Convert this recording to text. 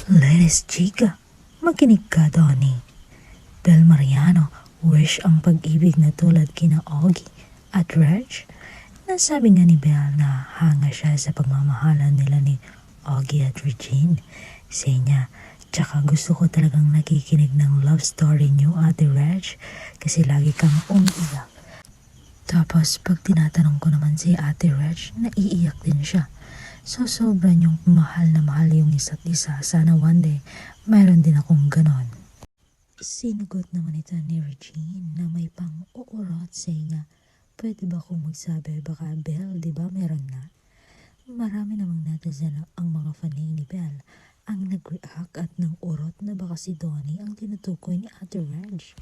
Ladies Chica, makinig ka, Donnie. Bel Mariano, wish ang pag-ibig na tulad kina Augie at Reg. Nasabi nga ni Bel na hanga siya sa pagmamahalan nila ni Augie at Regine. Say niya, tsaka gusto ko talagang nakikinig ng love story niyo, Ate Reg, kasi lagi kang umiiyak. Tapos pag tinatanong ko naman si Ate Reg, naiiyak din siya. So sobra niyong mahal na mahal yung isa't isa. Sana one day, mayroon din akong ganon. Sinugot naman ito ni Regine na may pang-uurot sa niya. Pwede ba akong magsabi? Baka Bel, di ba meron na? Marami namang netizen ang mga fanay ni Bel ang nag-react at nang urot na baka si Donnie ang tinutukoy ni Ate Reg.